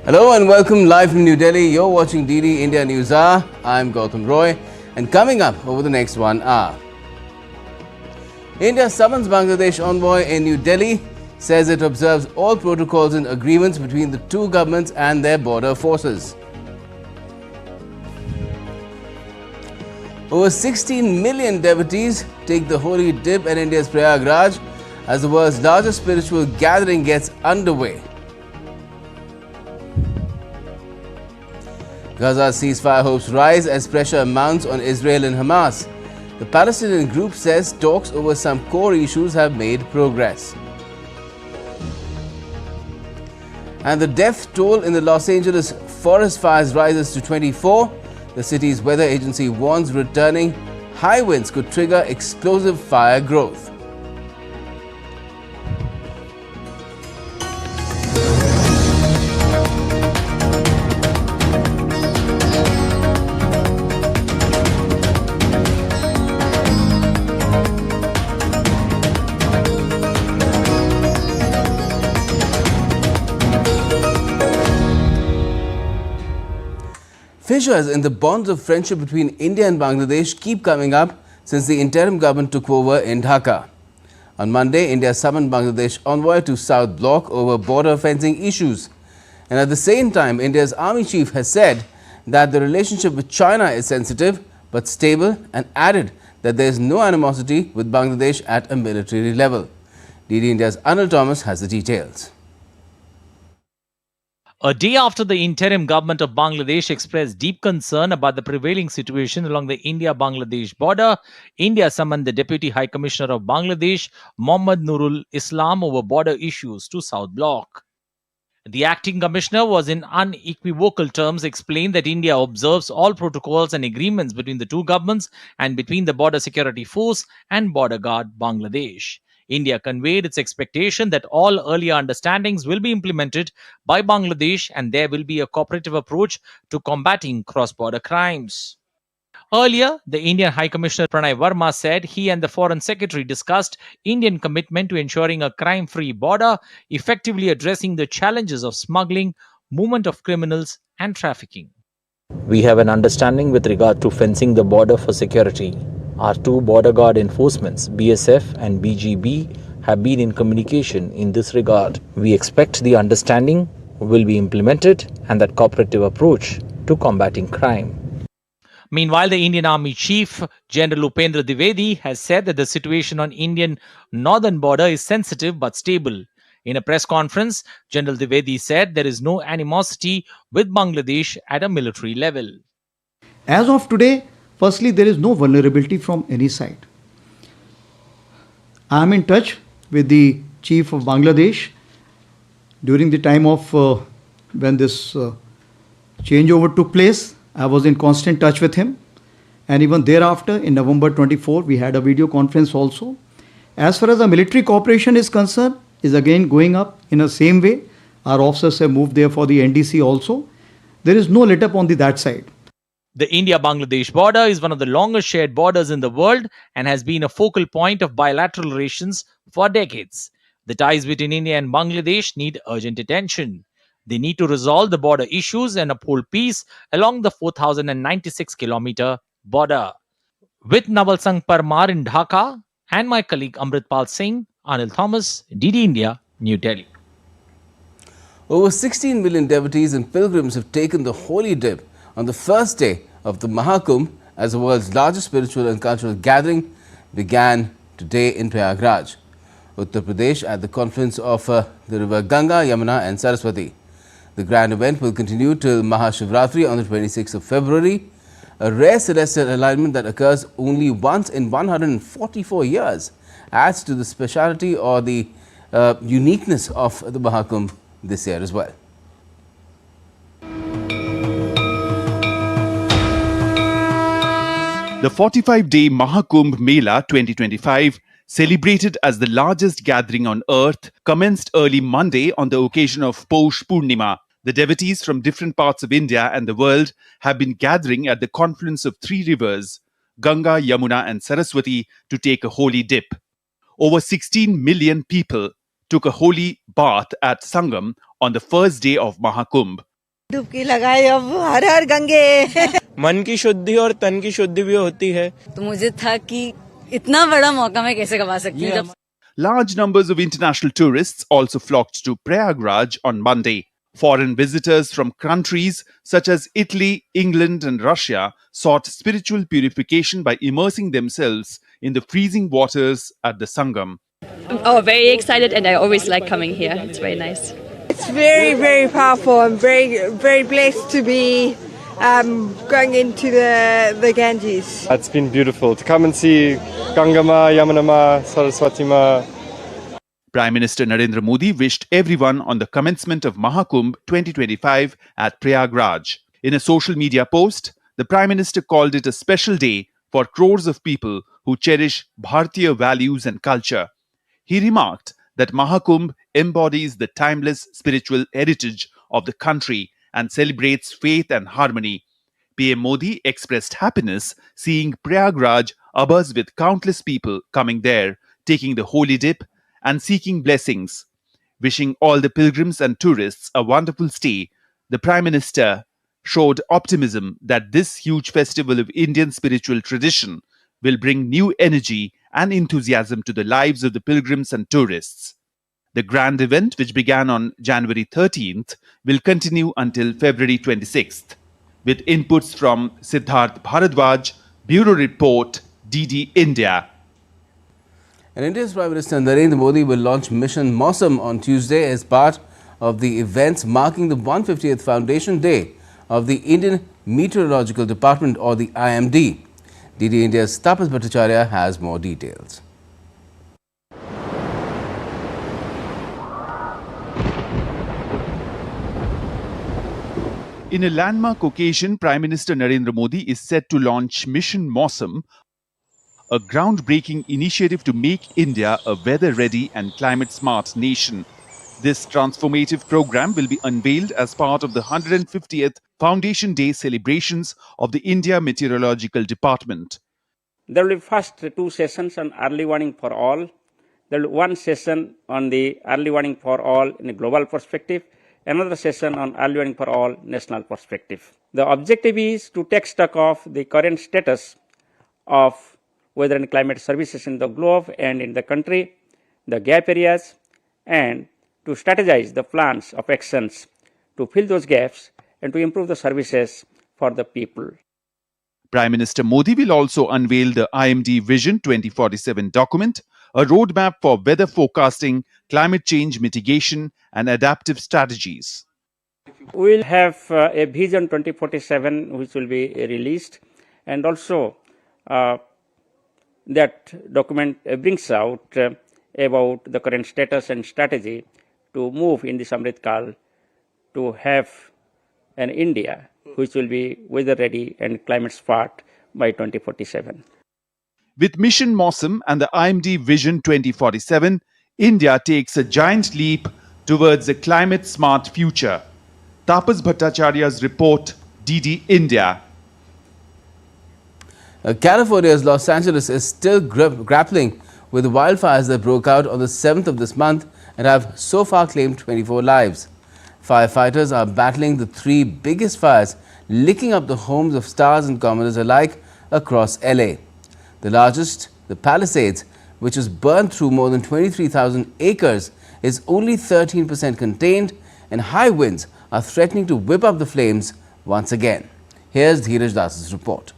Hello and welcome live from New Delhi. You're watching DD India NewsHour. I'm Gautam Roy, and coming up over the next 1 hour. India summons Bangladesh envoy in New Delhi, says it observes all protocols and agreements between the two governments and their border forces. Over 16 million devotees take the holy dip at India's Prayagraj as the world's largest spiritual gathering gets underway. Gaza's ceasefire hopes rise as pressure mounts on Israel and Hamas. The Palestinian group says talks over some core issues have made progress. And the death toll in the Los Angeles forest fires rises to 24. The city's weather agency warns returning high winds could trigger explosive fire growth. Fissures in the bonds of friendship between India and Bangladesh keep coming up since the interim government took over in Dhaka. On Monday, India summoned Bangladesh envoy to South Block over border fencing issues. And at the same time, India's army chief has said that the relationship with China is sensitive but stable, and added that there is no animosity with Bangladesh at a military level. DD India's Anil Thomas has the details. A day after the interim government of Bangladesh expressed deep concern about the prevailing situation along the India-Bangladesh border, India summoned the Deputy High Commissioner of Bangladesh, Mohammad Nurul Islam, over border issues to South Block. The acting commissioner was in unequivocal terms explained that India observes all protocols and agreements between the two governments and between the Border Security Force and Border Guard Bangladesh. India conveyed its expectation that all earlier understandings will be implemented by Bangladesh and there will be a cooperative approach to combating cross-border crimes. Earlier, the Indian High Commissioner Pranay Verma said he and the Foreign Secretary discussed Indian commitment to ensuring a crime-free border, effectively addressing the challenges of smuggling, movement of criminals and trafficking. We have an understanding with regard to fencing the border for security. Our two border guard enforcements, BSF and BGB, have been in communication in this regard. We expect the understanding will be implemented and that cooperative approach to combating crime. Meanwhile, the Indian Army Chief, General Upendra Dwivedi, has said that the situation on Indian northern border is sensitive but stable. In a press conference, General Dwivedi said there is no animosity with Bangladesh at a military level. As of today, firstly, there is no vulnerability from any side. I am in touch with the Chief of Bangladesh during the time of when this changeover took place. I was in constant touch with him, and even thereafter in November 24 we had a video conference also. As far as the military cooperation is concerned, is again going up in the same way. Our officers have moved there for the NDC also. There is no let up on that side. The India-Bangladesh border is one of the longest shared borders in the world and has been a focal point of bilateral relations for decades. The ties between India and Bangladesh need urgent attention. They need to resolve the border issues and uphold peace along the 4,096-kilometer border. With Naval Sangh Parmar in Dhaka and my colleague Amritpal Singh, Anil Thomas, DD India, New Delhi. Over 16 million devotees and pilgrims have taken the holy dip on the first day of the Maha Kumbh, as the world's largest spiritual and cultural gathering began today in Prayagraj, Uttar Pradesh, at the confluence of the river Ganga, Yamuna and Saraswati. The grand event will continue till Maha Shivratri on the 26th of February, a rare celestial alignment that occurs only once in 144 years, adds to the speciality or the uniqueness of the Maha Kumbh this year as well. The 45-day Maha Kumbh Mela 2025, celebrated as the largest gathering on earth, commenced early Monday on the occasion of Poush Purnima. The devotees from different parts of India and the world have been gathering at the confluence of three rivers, Ganga, Yamuna and Saraswati, to take a holy dip. Over 16 million people took a holy bath at Sangam on the first day of Maha Kumbh. डुबकी लगाए अब हर हर गंगे मन की शुद्धि और तन की शुद्धि भी होती है। तो मुझे था कि इतना बड़ा मौका मैं कैसे गवा सकती हूँ जब Large numbers of international tourists also flocked to Prayagraj on Monday. Foreign visitors from countries such as Italy, England, and Russia sought spiritual purification by immersing themselves in the freezing waters at the Sangam. Oh, very excited, and I always like coming here. It's very nice. It's very, very powerful. I'm very blessed to be going into the Ganges. It's been beautiful to come and see Gangama, Yamunama, Saraswati Ma. Prime Minister Narendra Modi wished everyone on the commencement of Maha Kumbh 2025 at Prayagraj. In a social media post, the Prime Minister called it a special day for crores of people who cherish Bharatiya values and culture. He remarked that Maha Kumbh embodies the timeless spiritual heritage of the country and celebrates faith and harmony. PM Modi expressed happiness seeing Prayagraj abuzz with countless people coming there, taking the holy dip and seeking blessings. Wishing all the pilgrims and tourists a wonderful stay, the Prime Minister showed optimism that this huge festival of Indian spiritual tradition will bring new energy and enthusiasm to the lives of the pilgrims and tourists. The grand event, which began on January 13th, will continue until February 26th. With inputs from Siddharth Bharadwaj, Bureau Report, DD India. And India's Prime Minister Narendra Modi will launch Mission Mausam on Tuesday as part of the events marking the 150th Foundation Day of the Indian Meteorological Department, or the IMD. DD India's Tapas Bhattacharya has more details. In a landmark occasion, Prime Minister Narendra Modi is set to launch Mission Mausam, a groundbreaking initiative to make India a weather-ready and climate-smart nation. This transformative program will be unveiled as part of the 150th Foundation Day celebrations of the India Meteorological Department. There will be first 2 sessions on early warning for all. There will be 1 session on the early warning for all in a global perspective, another session on early warning for all national perspective. The objective is to take stock of the current status of weather and climate services in the globe and in the country, the gap areas, and to strategize the plans of actions to fill those gaps and to improve the services for the people. Prime Minister Modi will also unveil the IMD Vision 2047 document, a roadmap for weather forecasting, climate change mitigation, and adaptive strategies. We will have a Vision 2047 which will be released, and also that document brings out about the current status and strategy to move in the Amrit Kal to have an India which will be weather ready and climate smart by 2047. With Mission Mausam and the IMD Vision 2047, India takes a giant leap towards a climate smart future. Tapas Bhattacharya's report, DD India. California's Los Angeles is still grappling with the wildfires that broke out on the 7th of this month and have so far claimed 24 lives. Firefighters are battling the 3 biggest fires, licking up the homes of stars and commoners alike across LA. The largest, the Palisades, which has burned through more than 23,000 acres, is only 13% contained, and high winds are threatening to whip up the flames once again. Here's Dheeraj Das's report.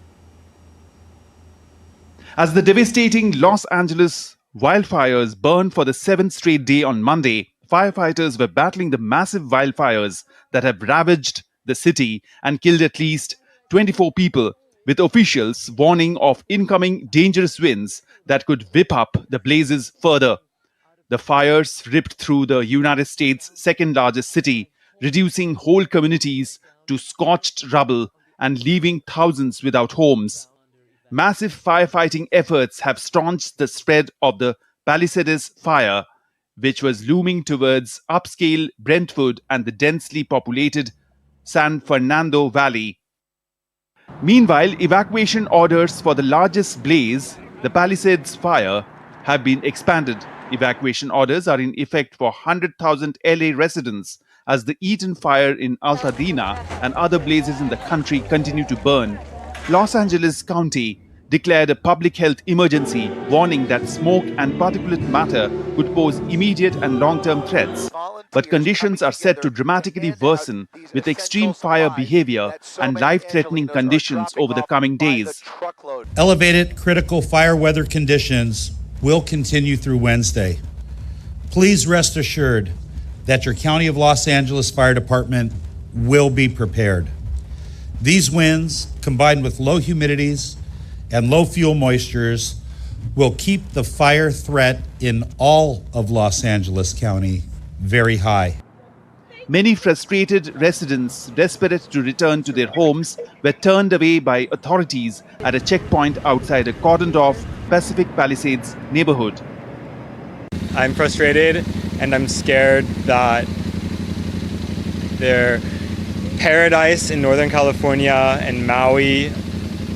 As the devastating Los Angeles wildfires burned for the 7th straight day on Monday, firefighters were battling the massive wildfires that have ravaged the city and killed at least 24 people, with officials warning of incoming dangerous winds that could whip up the blazes further. The fires ripped through the United States' second largest city, reducing whole communities to scorched rubble and leaving thousands without homes. Massive firefighting efforts have staunched the spread of the Palisades fire, which was looming towards upscale Brentwood and the densely populated San Fernando Valley. Meanwhile, evacuation orders for the largest blaze, the Palisades fire, have been expanded. Evacuation orders are in effect for 100,000 LA residents as the Eaton fire in Altadena and other blazes in the country continue to burn, Los Angeles County declared a public health emergency, warning that smoke and particulate matter could pose immediate and long-term threats. But conditions are set to dramatically worsen with extreme fire behavior and life-threatening conditions over the coming days. Elevated critical fire weather conditions will continue through Wednesday. Please rest assured that your County of Los Angeles Fire Department will be prepared. These winds, combined with low humidities and low fuel moistures, will keep the fire threat in all of Los Angeles County very high. Many frustrated residents, desperate to return to their homes, were turned away by authorities at a checkpoint outside a cordoned-off Pacific Palisades neighborhood. I'm frustrated and I'm scared that their Paradise in Northern California and Maui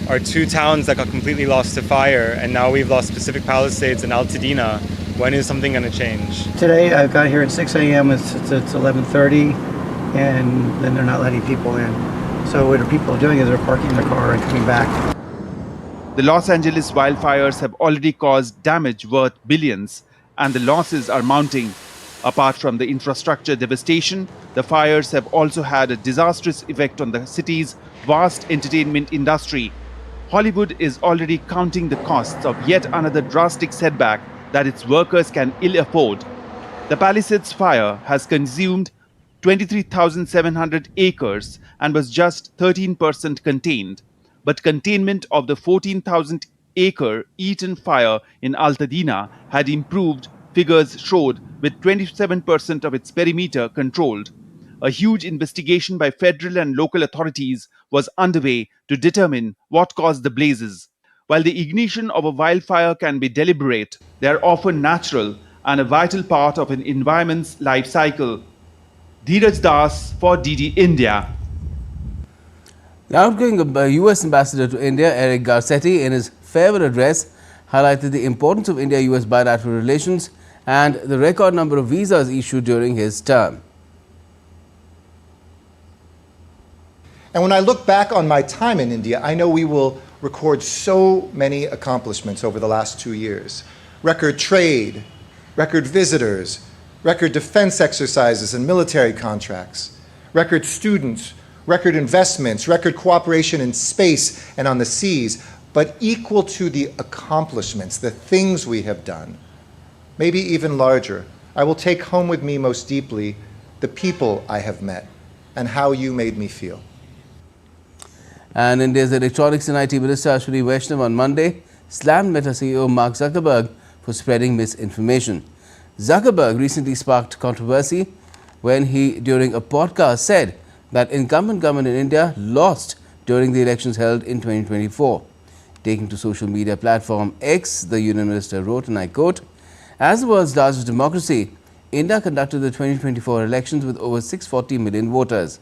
are two towns that got completely lost to fire, and now we've lost Pacific Palisades and Altadena. When is something going to change? Today I got here at 6 a.m. It's 11:30, and then they're not letting people in. So what people are doing is they're parking their car and coming back. The Los Angeles wildfires have already caused damage worth billions, and the losses are mounting. Apart from the infrastructure devastation, the fires have also had a disastrous effect on the city's vast entertainment industry. Hollywood is already counting the costs of yet another drastic setback that its workers can ill afford. The Palisades fire has consumed 23,700 acres and was just 13% contained. But containment of the 14,000-acre Eaton fire in Altadena had improved, figures showed, with 27% of its perimeter controlled. A huge investigation by federal and local authorities was underway to determine what caused the blazes. While the ignition of a wildfire can be deliberate, they are often natural and a vital part of an environment's life cycle. Dheeraj Das for DD India. The outgoing U.S. Ambassador to India, Eric Garcetti, in his farewell address, highlighted the importance of India-US bilateral relations and the record number of visas issued during his term. And when I look back on my time in India, I know we will record so many accomplishments over the last 2 years. Record trade, record visitors, record defense exercises and military contracts, record students, record investments, record cooperation in space and on the seas, but equal to the accomplishments, the things we have done, maybe even larger. I will take home with me most deeply the people I have met and how you made me feel. And India's Electronics and IT Minister Ashwini Vaishnav on Monday slammed Meta CEO Mark Zuckerberg for spreading misinformation. Zuckerberg recently sparked controversy when he, during a podcast, said that incumbent government in India lost during the elections held in 2024. Taking to social media platform X, the Union Minister wrote, and I quote, "As the world's largest democracy, India conducted the 2024 elections with over 640 million voters.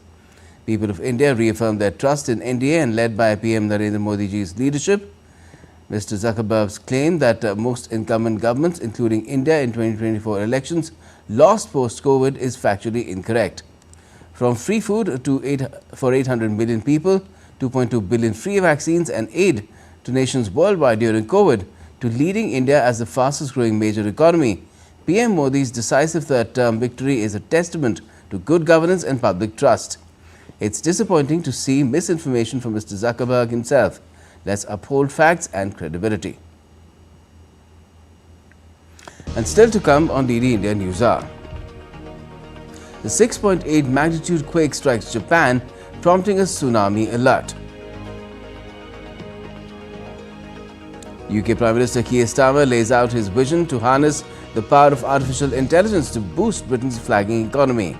People of India reaffirmed their trust in NDA and led by PM Narendra Modi ji's leadership." Mr. Zuckerberg's claim that most incumbent governments, including India in 2024 elections, lost post-COVID is factually incorrect. From free food for 800 million people, 2.2 billion free vaccines and aid to nations worldwide during COVID, to leading India as the fastest growing major economy, PM Modi's decisive third-term victory is a testament to good governance and public trust. It's disappointing to see misinformation from Mr. Zuckerberg himself. Let's uphold facts and credibility. And still to come on DD India NewsHour. The 6.8 magnitude quake strikes Japan, prompting a tsunami alert. UK Prime Minister Keir Starmer lays out his vision to harness the power of artificial intelligence to boost Britain's flagging economy.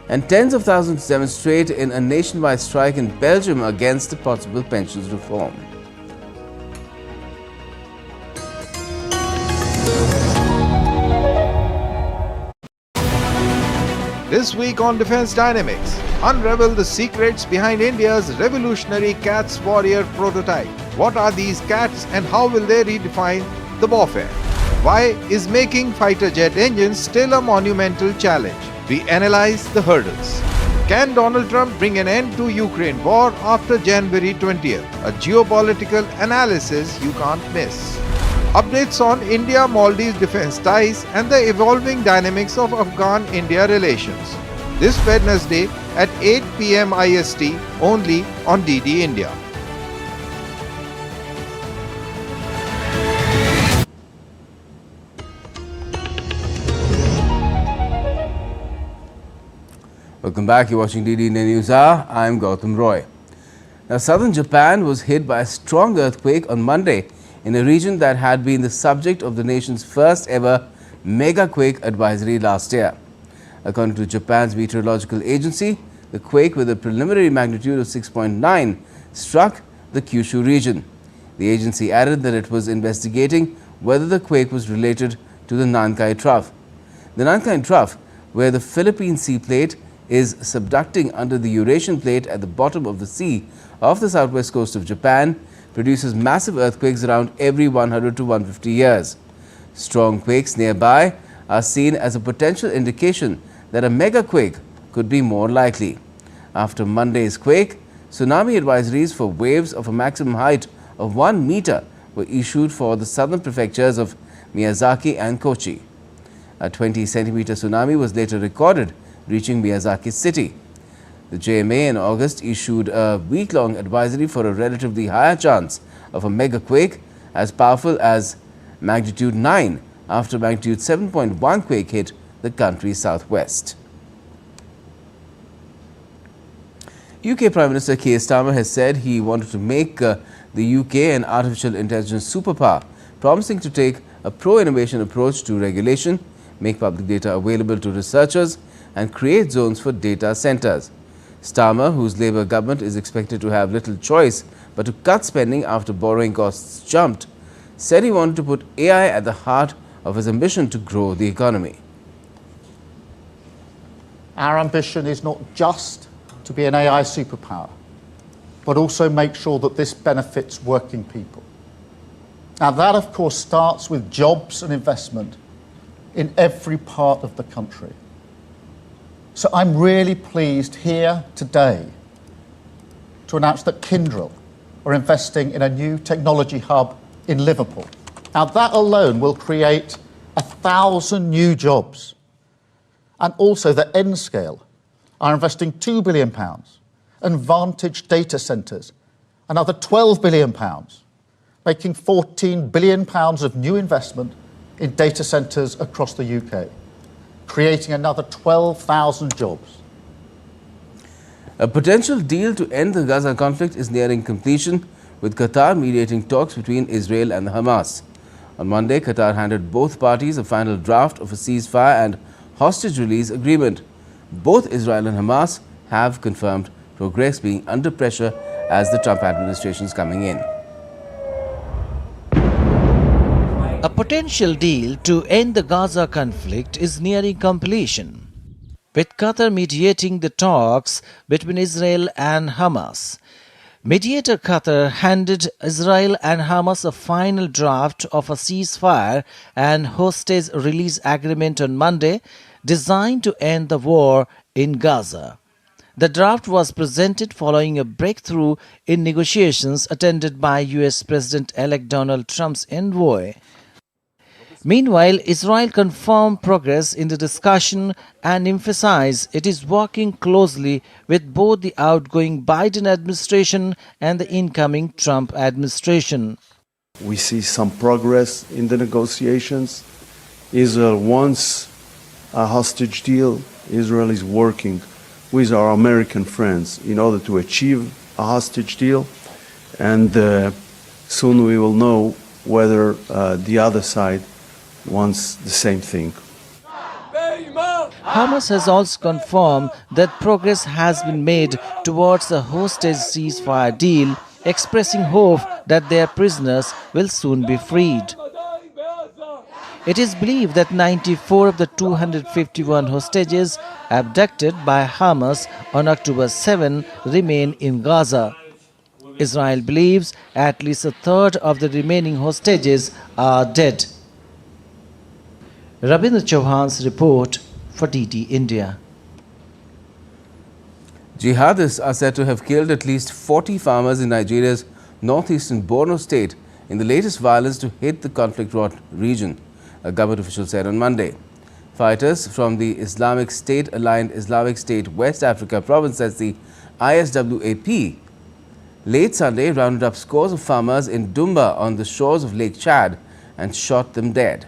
And tens of thousands demonstrate in a nationwide strike in Belgium against a possible pensions reform. This week on Defense Dynamics, unravel the secrets behind India's revolutionary CATS warrior prototype. What are these CATS and how will they redefine the warfare? Why is making fighter jet engines still a monumental challenge? We analyze the hurdles. Can Donald Trump bring an end to Ukraine war after January 20th? A geopolitical analysis you can't miss. Updates on India-Maldives defense ties and the evolving dynamics of Afghan-India relations. This Wednesday at 8 PM IST only on DD India. Welcome back. You're watching DD NewsHour. I'm Gautam Roy. Now, southern Japan was hit by a strong earthquake on Monday in a region that had been the subject of the nation's first ever mega quake advisory last year. According to Japan's meteorological agency, the quake with a preliminary magnitude of 6.9 struck the Kyushu region. The agency added that it was investigating whether the quake was related to the Nankai Trough. The Nankai Trough, where the Philippine Sea Plate is subducting under the Eurasian Plate at the bottom of the sea off the southwest coast of Japan, produces massive earthquakes around every 100 to 150 years. Strong quakes nearby are seen as a potential indication that a mega quake could be more likely. After Monday's quake, tsunami advisories for waves of a maximum height of 1 meter were issued for the southern prefectures of Miyazaki and Kochi. A 20-centimeter tsunami was later recorded, reaching Miyazaki city. The JMA in August issued a week-long advisory for a relatively higher chance of a mega quake as powerful as magnitude 9 after magnitude 7.1 quake hit the country's southwest. UK Prime Minister Keir Starmer has said he wanted to make the UK an artificial intelligence superpower, promising to take a pro-innovation approach to regulation, make public data available to researchers and create zones for data centres. Starmer, whose Labour government is expected to have little choice but to cut spending after borrowing costs jumped, said he wanted to put AI at the heart of his ambition to grow the economy. Our ambition is not just to be an AI superpower, but also make sure that this benefits working people. Now that, of course, starts with jobs and investment in every part of the country. So I'm really pleased here today to announce that Kyndryl are investing in a new technology hub in Liverpool. Now that alone will create 1,000 new jobs. And also that Nscale are investing £2 billion, and Vantage Data Centres another £12 billion, making £14 billion of new investment in data centres across the UK, creating another 12,000 jobs. A potential deal to end the Gaza conflict is nearing completion, with Qatar mediating talks between Israel and Hamas. On Monday, Qatar handed both parties a final draft of a ceasefire and hostage release agreement. Both Israel and Hamas have confirmed progress being under pressure as the Trump administration is coming in. A potential deal to end the Gaza conflict is nearing completion, with Qatar mediating the talks between Israel and Hamas. Mediator Qatar handed Israel and Hamas a final draft of a ceasefire and hostage release agreement on Monday, designed to end the war in Gaza. The draft was presented following a breakthrough in negotiations attended by US President-elect Donald Trump's envoy. Meanwhile, Israel confirmed progress in the discussion and emphasized it is working closely with both the outgoing Biden administration and the incoming Trump administration. We see some progress in the negotiations. Israel wants a hostage deal. Israel is working with our American friends in order to achieve a hostage deal. And soon we will know whether the other side wants the same thing. Hamas has also confirmed that progress has been made towards a hostage ceasefire deal, expressing hope that their prisoners will soon be freed. It is believed that 94 of the 251 hostages abducted by Hamas on October 7 remain in Gaza. Israel believes at least a third of the remaining hostages are dead. Rabindra Chauhan's report for DD India. Jihadists are said to have killed at least 40 farmers in Nigeria's northeastern Borno state in the latest violence to hit the conflict-wrought region, a government official said on Monday. Fighters from the Islamic State-aligned Islamic State West Africa province, as the ISWAP, late Sunday rounded up scores of farmers in Dumba on the shores of Lake Chad and shot them dead.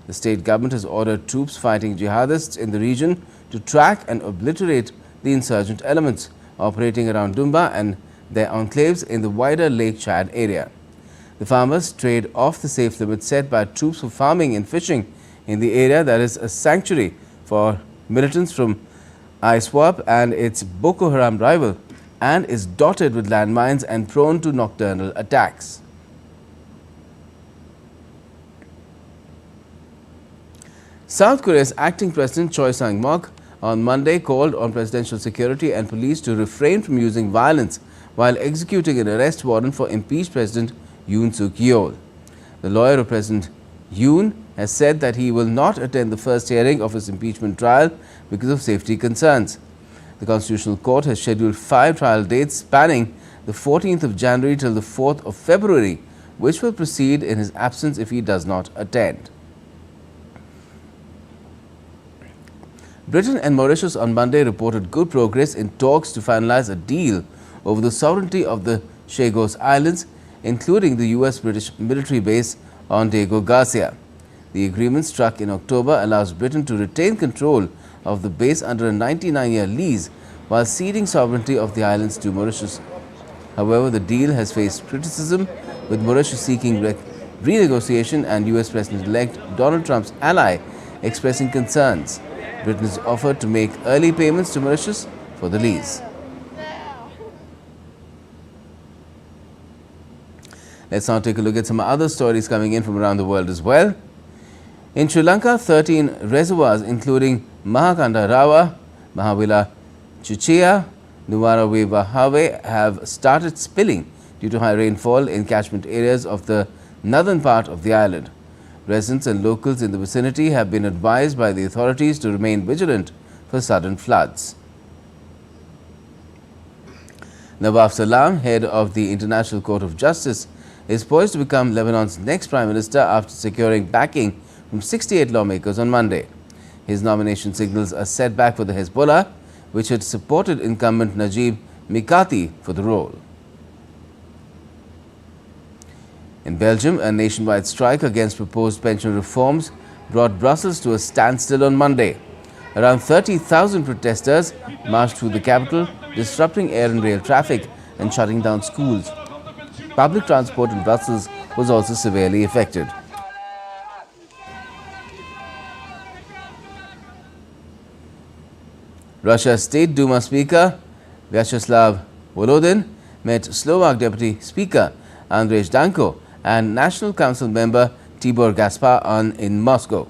The state government has ordered troops fighting jihadists in the region to track and obliterate the insurgent elements operating around Dumba and their enclaves in the wider Lake Chad area. The farmers strayed off the safe limit set by troops for farming and fishing in the area that is a sanctuary for militants from ISWAP and its Boko Haram rival, and is dotted with landmines and prone to nocturnal attacks. South Korea's acting president Choi Sang-mok on Monday called on presidential security and police to refrain from using violence while executing an arrest warrant for impeached President Yoon Suk-yeol. The lawyer of President Yoon has said that he will not attend the first hearing of his impeachment trial because of safety concerns. The Constitutional Court has scheduled 5 trial dates spanning the 14th of January till the 4th of February, which will proceed in his absence if he does not attend. Britain and Mauritius on Monday reported good progress in talks to finalize a deal over the sovereignty of the Chagos Islands, including the US-British military base on Diego Garcia. The agreement, struck in October, allows Britain to retain control of the base under a 99-year lease while ceding sovereignty of the islands to Mauritius. However, the deal has faced criticism, with Mauritius seeking renegotiation and US President-elect Donald Trump's ally expressing concerns. Britain has offered to make early payments to Mauritius for the lease. Let's now take a look at some other stories coming in from around the world as well. In Sri Lanka, 13 reservoirs including Mahakanda Rawa, Mahavila Chichia, Nuwarawe Bahave have started spilling due to high rainfall in catchment areas of the northern part of the island. Residents and locals in the vicinity have been advised by the authorities to remain vigilant for sudden floods. Nawaf Salam, head of the International Court of Justice, is poised to become Lebanon's next Prime Minister after securing backing from 68 lawmakers on Monday. His nomination signals a setback for the Hezbollah, which had supported incumbent Najib Mikati for the role. In Belgium, a nationwide strike against proposed pension reforms brought Brussels to a standstill on Monday. Around 30,000 protesters marched through the capital, disrupting air and rail traffic and shutting down schools. Public transport in Brussels was also severely affected. Russia's State Duma Speaker Vyacheslav Volodin met Slovak Deputy Speaker Andrzej Danko and National Council member Tibor Gaspar in Moscow.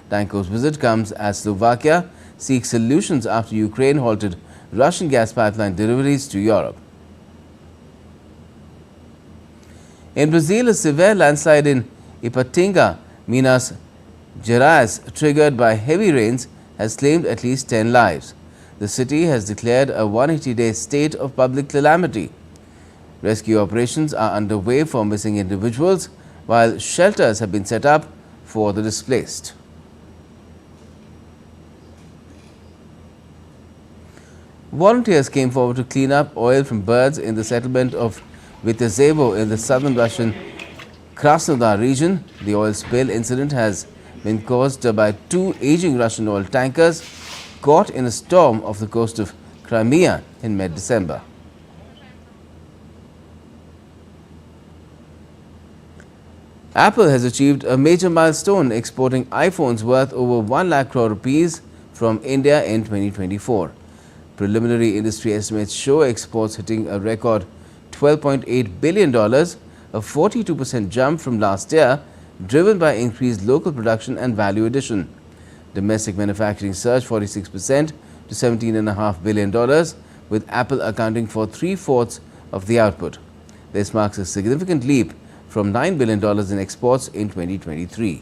Danko's visit comes as Slovakia seeks solutions after Ukraine halted Russian gas pipeline deliveries to Europe. In Brazil, a severe landslide in Ipatinga, Minas Gerais, triggered by heavy rains, has claimed at least 10 lives. The city has declared a 180-day state of public calamity. Rescue operations are underway for missing individuals, while shelters have been set up for the displaced. Volunteers came forward to clean up oil from birds in the settlement of Vitezevo in the southern Russian Krasnodar region. The oil spill incident has been caused by 2 aging Russian oil tankers caught in a storm off the coast of Crimea in mid-December. Apple has achieved a major milestone, exporting iPhones worth over 1 lakh crore rupees from India in 2024. Preliminary industry estimates show exports hitting a record $12.8 billion, a 42% jump from last year, driven by increased local production and value addition. Domestic manufacturing surged 46% to $17.5 billion, with Apple accounting for 3/4 of the output. This marks a significant leap from $9 billion in exports in 2023.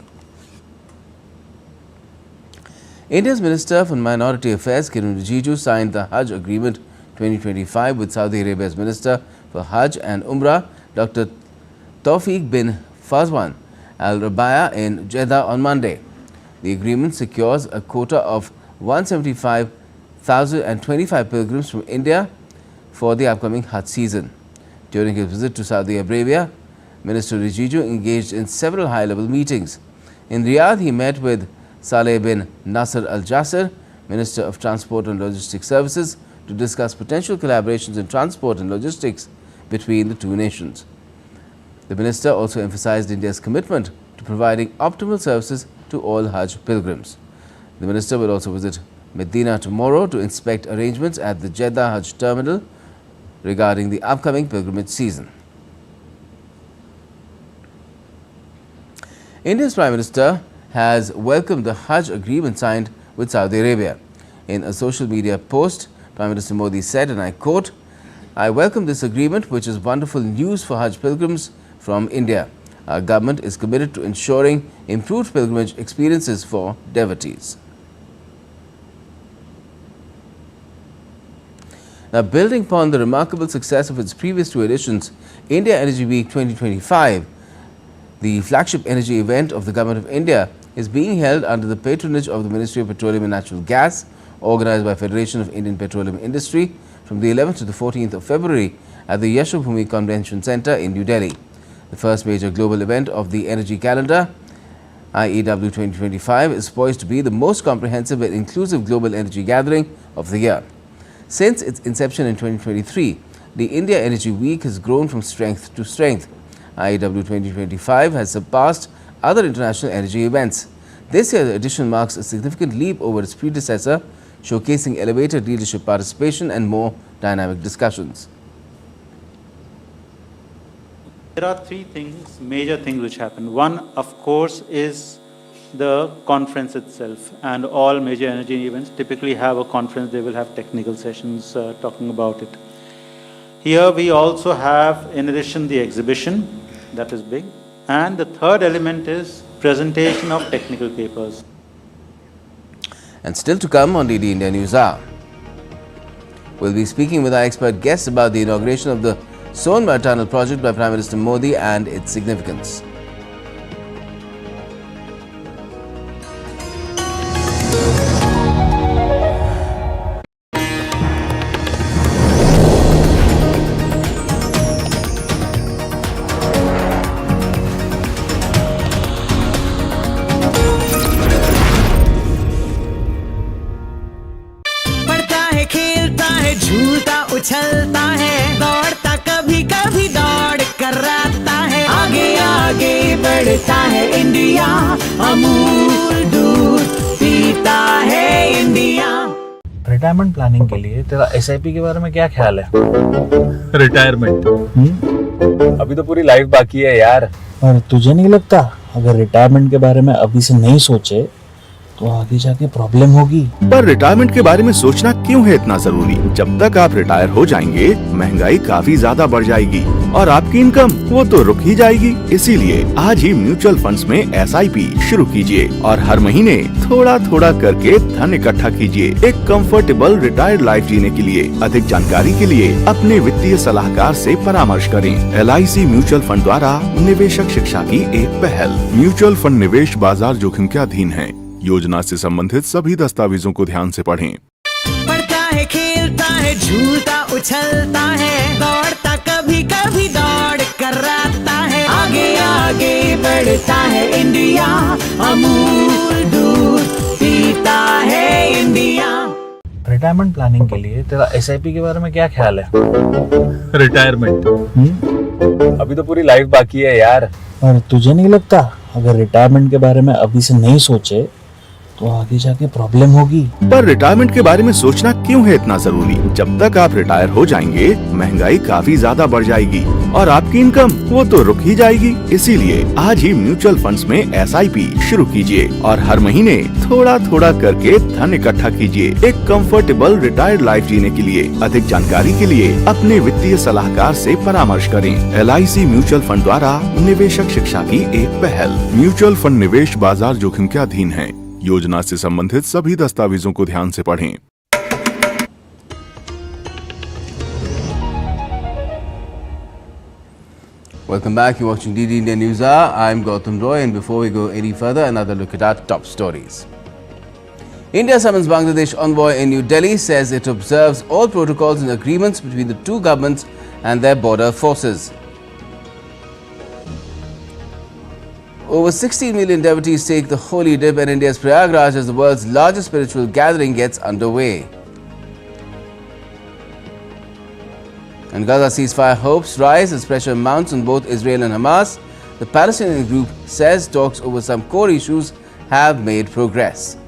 India's Minister for Minority Affairs, Kiren Rijiju, signed the Hajj Agreement 2025 with Saudi Arabia's Minister for Hajj and Umrah, Dr. Tawfiq bin Fazwan Al Rabaya in Jeddah on Monday. The agreement secures a quota of 175,025 pilgrims from India for the upcoming Hajj season. During his visit to Saudi Arabia, Minister Rijiju engaged in several high-level meetings. In Riyadh, he met with Saleh bin Nasser Al Jasser, Minister of Transport and Logistics Services, to discuss potential collaborations in transport and logistics between the two nations. The minister also emphasized India's commitment to providing optimal services to all Hajj pilgrims. The minister will also visit Medina tomorrow to inspect arrangements at the Jeddah Hajj terminal regarding the upcoming pilgrimage season. India's Prime Minister has welcomed the Hajj agreement signed with Saudi Arabia. In a social media post, Prime Minister Modi said, and I quote, "I welcome this agreement, which is wonderful news for Hajj pilgrims from India. Our government is committed to ensuring improved pilgrimage experiences for devotees." Now, building upon the remarkable success of its previous two editions, India Energy Week 2025, the flagship energy event of the Government of India, is being held under the patronage of the Ministry of Petroleum and Natural Gas, organized by Federation of Indian Petroleum Industry, from the 11th to the 14th of February at the Yashobhumi Convention Center in New Delhi. The first major global event of the energy calendar, IEW 2025, is poised to be the most comprehensive and inclusive global energy gathering of the year. Since its inception in 2023, the India Energy Week has grown from strength to strength. IEW 2025 has surpassed other international energy events. This year's edition marks a significant leap over its predecessor, showcasing elevated leadership participation and more dynamic discussions. There are three things, major things which happen. One, of course, is the conference itself, and all major energy events typically have a conference. They will have technical sessions talking about it. Here we also have, in addition, the exhibition, that is big. And the third element is presentation of technical papers. And still to come on DDI India NewsHour, we'll be speaking with our expert guests about the inauguration of the Sonbar Tunnel project by Prime Minister Modi and its significance. उछलता है, दौड़ता कभी कभी दौड़ कर आता है, आगे आगे बढ़ता है इंडिया, अमूल दूध पीता है इंडिया। रिटायरमेंट प्लानिंग के लिए तेरा SIP के बारे में क्या ख्याल है? रिटायरमेंट अभी तो पूरी लाइफ बाकी है यार। और तुझे नहीं लगता अगर रिटायरमेंट के बारे में अभी से नहीं सोचे तो आगे जाके प्रॉब्लम होगी? पर रिटायरमेंट के बारे में सोचना क्यों है इतना जरूरी? जब तक आप रिटायर हो जाएंगे महंगाई काफी ज्यादा बढ़ जाएगी और आपकी इनकम वो तो रुक ही जाएगी। इसीलिए आज ही म्यूचुअल फंड्स में SIP शुरू कीजिए और हर महीने थोड़ा थोड़ा करके धन इकट्ठा कीजिए एक कंफर्टेबल रिटायर्ड लाइफ जीने के लिए। अधिक जानकारी के लिए अपने वित्तीय सलाहकार से परामर्श करें। LIC म्यूचुअल फंड द्वारा निवेशक शिक्षा की एक पहल। म्यूचुअल फंड निवेश बाजार जोखिम के अधीन है। योजना से संबंधित सभी दस्तावेजों को ध्यान से पढ़ें। पढ़ता है, खेलता है, झूलता उछलता है, दौड़ता कभी कभी दौड़ कर आता है, आगे आगे बढ़ता है इंडिया, अमूल दूध पीता है इंडिया। रिटायरमेंट प्लानिंग के लिए तेरा SIP के बारे में क्या ख्याल है? रिटायरमेंट अभी तो पूरी लाइफ बाकी है यार। और तुझे नहीं लगता अगर रिटायरमेंट के बारे में अभी से नहीं सोचे तो आगे जाके प्रॉब्लम होगी? पर रिटायरमेंट के बारे में सोचना क्यों है इतना जरूरी? जब तक आप रिटायर हो जाएंगे महंगाई काफी ज्यादा बढ़ जाएगी और आपकी इनकम वो तो रुक ही जाएगी। इसीलिए आज ही म्यूचुअल फंड्स में SIP शुरू कीजिए और हर महीने थोड़ा थोड़ा करके धन इकट्ठा कीजिए एक कंफर्टेबल रिटायर्ड लाइफ जीने के लिए। अधिक जानकारी के लिए अपने वित्तीय सलाहकार से परामर्श करें। LIC म्यूचुअल फंड द्वारा निवेशक शिक्षा की एक पहल। म्यूचुअल फंड निवेश बाजार जोखिम के अधीन है। योजना से संबंधित सभी दस्तावेजों को ध्यान से पढ़ें। Welcome back. You're watching DDI NewsHour. I'm Gautam Roy, and before we go any further, another look at our top stories. India summons Bangladesh envoy in New Delhi, says it observes all protocols and agreements between the two governments and their border forces. Over 16 million devotees take the holy dip at India's Prayagraj as the world's largest spiritual gathering gets underway. And Gaza ceasefire hopes rise as pressure mounts on both Israel and Hamas. The Palestinian group says talks over some core issues have made progress.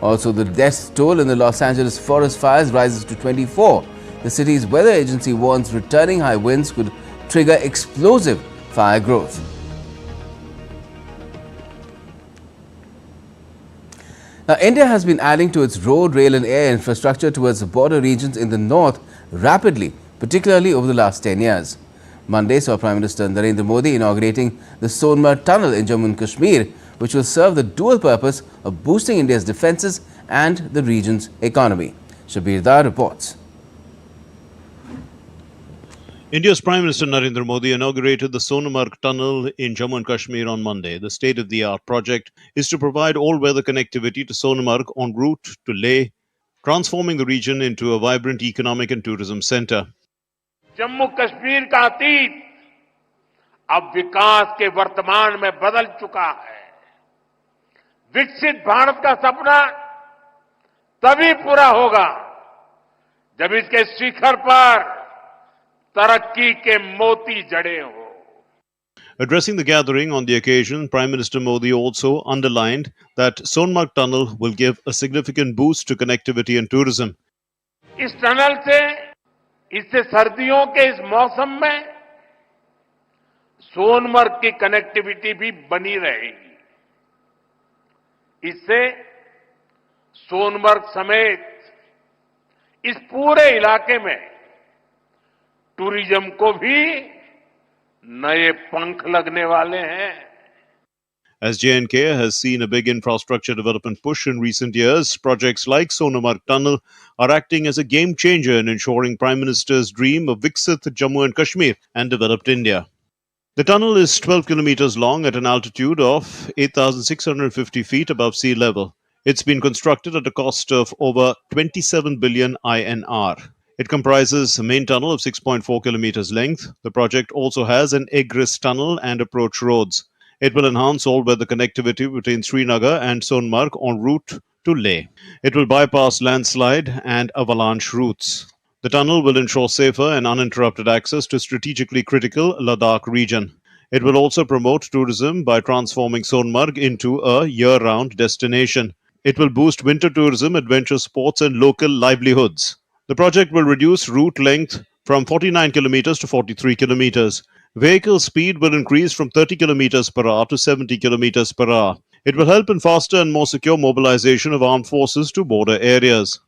Also, the death toll in the Los Angeles forest fires rises to 24. The city's weather agency warns returning high winds could trigger explosive fire growth. Now, India has been adding to its road, rail and air infrastructure towards the border regions in the north rapidly, particularly over the last 10 years. Monday saw Prime Minister Narendra Modi inaugurating the Sonmarg tunnel in Jammu and Kashmir, which will serve the dual purpose of boosting India's defences and the region's economy. Shabir Dar reports. India's Prime Minister Narendra Modi inaugurated the Sonmarg tunnel in Jammu and Kashmir on Monday. The state-of-the-art project is to provide all-weather connectivity to Sonmarg en route to Leh, transforming the region into a vibrant economic and tourism centre. Jammu Kashmir का अतीत अब विकास के वर्तमान में बदल चुका है। विकसित भारत का सपना तभी पूरा होगा जब इसके शिखर पर तरक्की के मोती जड़े हों। Addressing the gathering on the occasion, Prime Minister Modi also underlined that Sonmarg tunnel will give a significant boost to connectivity and tourism. इस टनल से इससे सर्दियों के इस मौसम में सोनमर्ग की कनेक्टिविटी भी बनी रहेगी। इससे सोनमर्ग समेत इस पूरे इलाके में टूरिज्म को भी नए पंख लगने वाले हैं। As J&K has seen a big infrastructure development push in recent years, projects like Sonmarg Tunnel are acting as a game changer in ensuring Prime Minister's dream of Viksit Jammu and Kashmir and developed India. The tunnel is 12 kilometers long at an altitude of 8,650 feet above sea level. It's been constructed at a cost of over 27 billion INR. It comprises a main tunnel of 6.4 kilometers length. The project also has an egress tunnel and approach roads. It will enhance all-weather connectivity between Srinagar and Sonmarg en route to Leh. It will bypass landslide and avalanche routes. The tunnel will ensure safer and uninterrupted access to strategically critical Ladakh region. It will also promote tourism by transforming Sonmarg into a year-round destination. It will boost winter tourism, adventure sports and local livelihoods. The project will reduce route length from 49 kilometers to 43 kilometers. Vehicle speed will increase from 30 kilometers per hour to 70 kilometers per hour. It will help in faster and more secure mobilization of armed forces to border areas.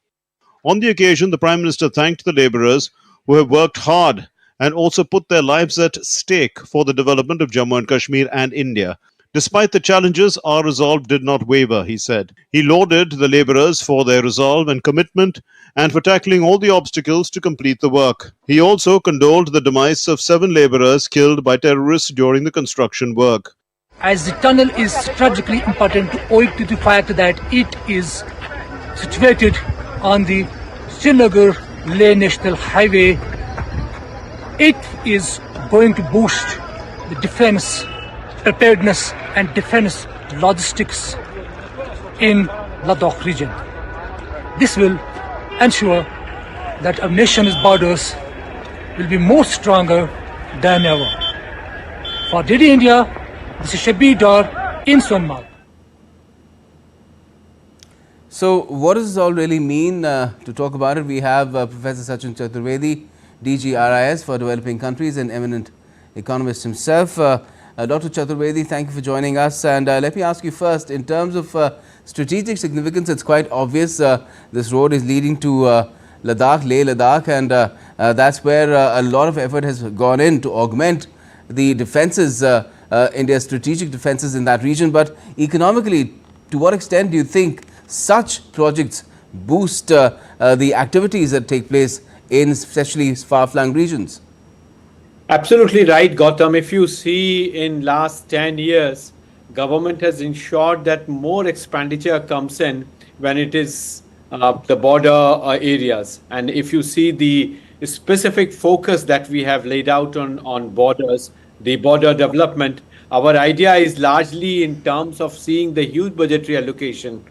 On the occasion, the Prime Minister thanked the labourers who have worked hard and also put their lives at stake for the development of Jammu and Kashmir and India. Despite the challenges, our resolve did not waver, he said. He lauded the labourers for their resolve and commitment and for tackling all the obstacles to complete the work. He also condoled the demise of 7 labourers killed by terrorists during the construction work. As the tunnel is strategically important owing to the fact that it is situated on the Srinagar-Leh National Highway, it is going to boost the defence preparedness and defense logistics in Ladakh region. This will ensure that our nation's borders will be more stronger than ever. For DD India, this is Shabir Dar in Sonmarg. So, what does this all really mean? To talk about it, we have Professor Sachin Chaturvedi, DG RIS for developing countries and eminent economist himself. Dr. Chaturvedi, thank you for joining us. And let me ask you first, in terms of strategic significance, it's quite obvious this road is leading to Ladakh, Leh Ladakh, and that's where a lot of effort has gone in to augment the defences India's strategic defenses in that region. But economically, to what extent do you think such projects boost the activities that take place in especially far-flung regions? Absolutely right, Gautam. If you see in last 10 years, government has ensured that more expenditure comes in when it is the border areas. And if you see the specific focus that we have laid out on borders, the border development, our idea is largely in terms of seeing the huge budgetary allocation.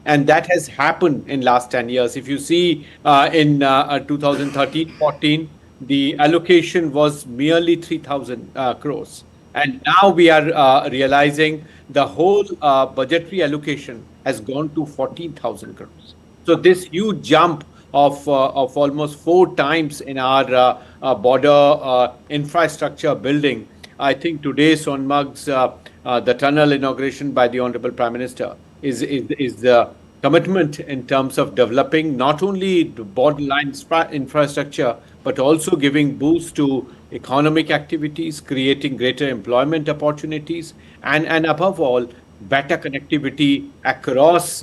And that has happened in last 10 years. If you see in 2013-14, the allocation was merely 3,000 crores. And now we are realizing the whole budgetary allocation has gone to 14,000 crores. So this huge jump of almost 4 times in our border infrastructure building. I think today Sonmarg's the tunnel inauguration by the Honorable Prime Minister is the commitment in terms of developing not only the borderline infrastructure, but also giving boost to economic activities, creating greater employment opportunities, and above all, better connectivity across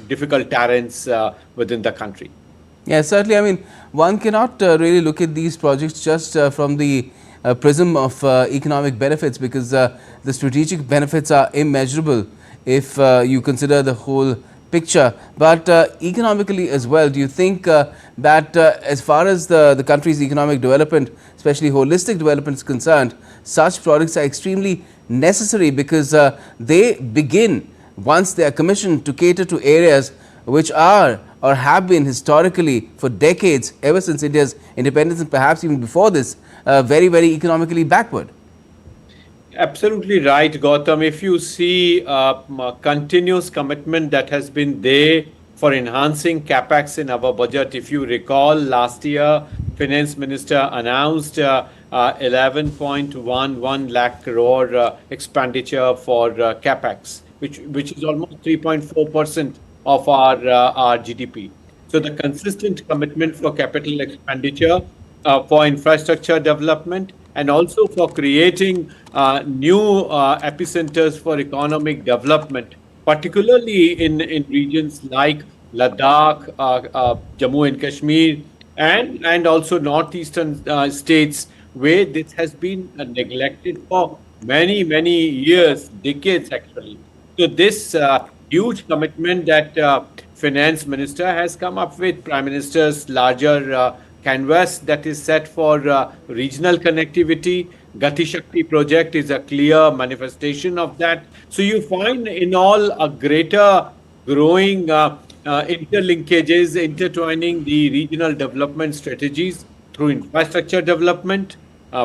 difficult terrains within the country. Yeah, certainly. I mean, one cannot really look at these projects just from the prism of economic benefits, because the strategic benefits are immeasurable if you consider the whole picture. But economically as well, do you think that as far as the country's economic development, especially holistic development is concerned, such projects are extremely necessary, because they begin, once they are commissioned, to cater to areas which are or have been historically for decades, ever since India's independence and perhaps even before this, very, very economically backward. Absolutely right, Gautam. If you see continuous commitment that has been there for enhancing capex in our budget, if you recall, last year, Finance Minister announced 11.11 lakh crore expenditure for capex, which is almost 3.4% of our GDP. So the consistent commitment for capital expenditure for infrastructure development, and also for creating new epicenters for economic development, particularly in regions like Ladakh, Jammu and Kashmir, and also northeastern states, where this has been neglected for many, many years, decades actually. So this huge commitment that Finance Minister has come up with, Prime Minister's larger canvas that is set for regional connectivity. Gati Shakti project is a clear manifestation of that. So you find in all a greater growing interlinkages, intertwining the regional development strategies through infrastructure development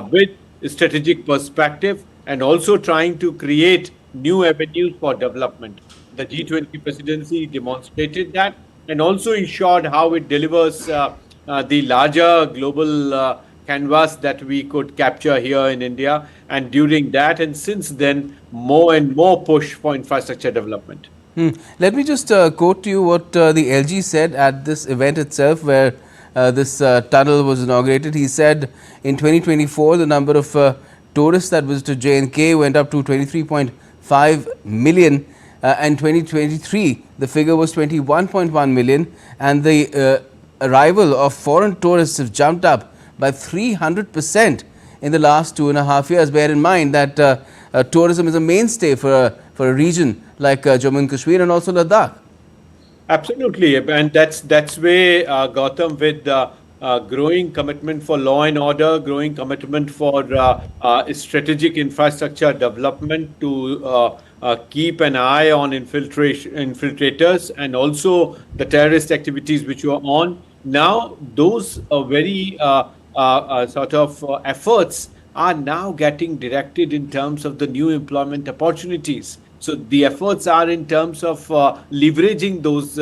with strategic perspective, and also trying to create new avenues for development. The G20 presidency demonstrated that, and also ensured how it delivers the larger global canvas that we could capture here in India. And during that and since then, more and more push for infrastructure development. Let me just quote to you what the LG said at this event itself, where this tunnel was inaugurated. He said in 2024, the number of tourists that visited J&K went up to 23.5 million. And 2023, the figure was 21.1 million. And the arrival of foreign tourists have jumped up by 300% in the last 2.5 years. Bear in mind that tourism is a mainstay for a region like Jammu and Kashmir and also Ladakh. Absolutely, and that's where Gautam, with growing commitment for law and order, growing commitment for strategic infrastructure development to keep an eye on infiltrators and also the terrorist activities which were on. Now those very sort of efforts are now getting directed in terms of the new employment opportunities. So the efforts are in terms of leveraging those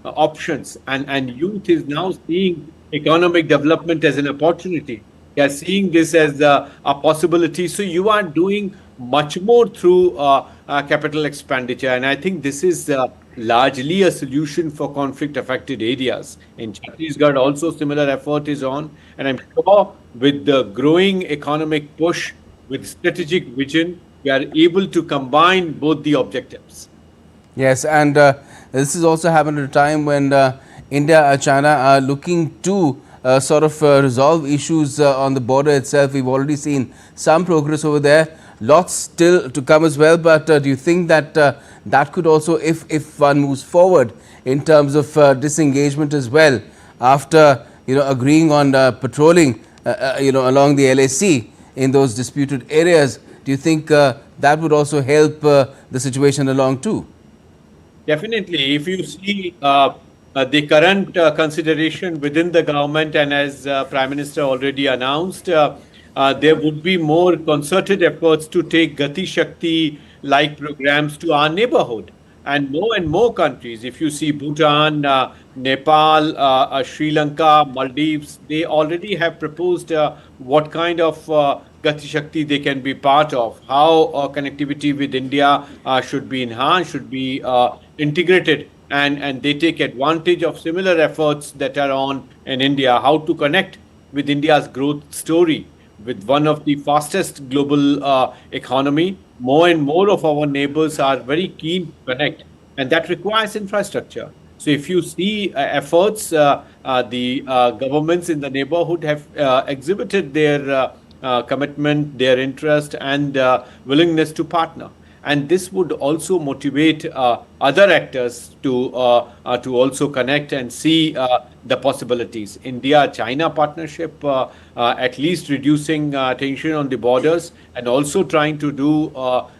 options, and youth is now seeing economic development as an opportunity. They are seeing this as a possibility. So you are doing much more through capital expenditure, and I think this is largely a solution for conflict affected areas. In Chhattisgarh also similar effort is on, and I'm sure with the growing economic push, with strategic vision, we are able to combine both the objectives. Yes, and this has also happened at a time when India and China are looking to resolve issues on the border itself. We've already seen some progress over there. Lots still to come as well. But do you think that that could also, if one moves forward in terms of disengagement as well, after agreeing on patrolling along the LAC in those disputed areas, do you think that would also help the situation along too? Definitely. If you see the current consideration within the government, and as Prime Minister already announced, there would be more concerted efforts to take Gati Shakti like programs to our neighborhood. And more countries, if you see Bhutan, Nepal, Sri Lanka, Maldives, they already have proposed what kind of Gati Shakti they can be part of, how connectivity with India should be enhanced, should be integrated, and they take advantage of similar efforts that are on in India, how to connect with India's growth story, with one of the fastest global economy. More and more of our neighbors are very keen to connect, and that requires infrastructure. So if you see efforts, the governments in the neighborhood have exhibited their commitment, their interest, and willingness to partner. And this would also motivate other actors to also connect and see the possibilities. India-China partnership, at least reducing tension on the borders, and also trying to do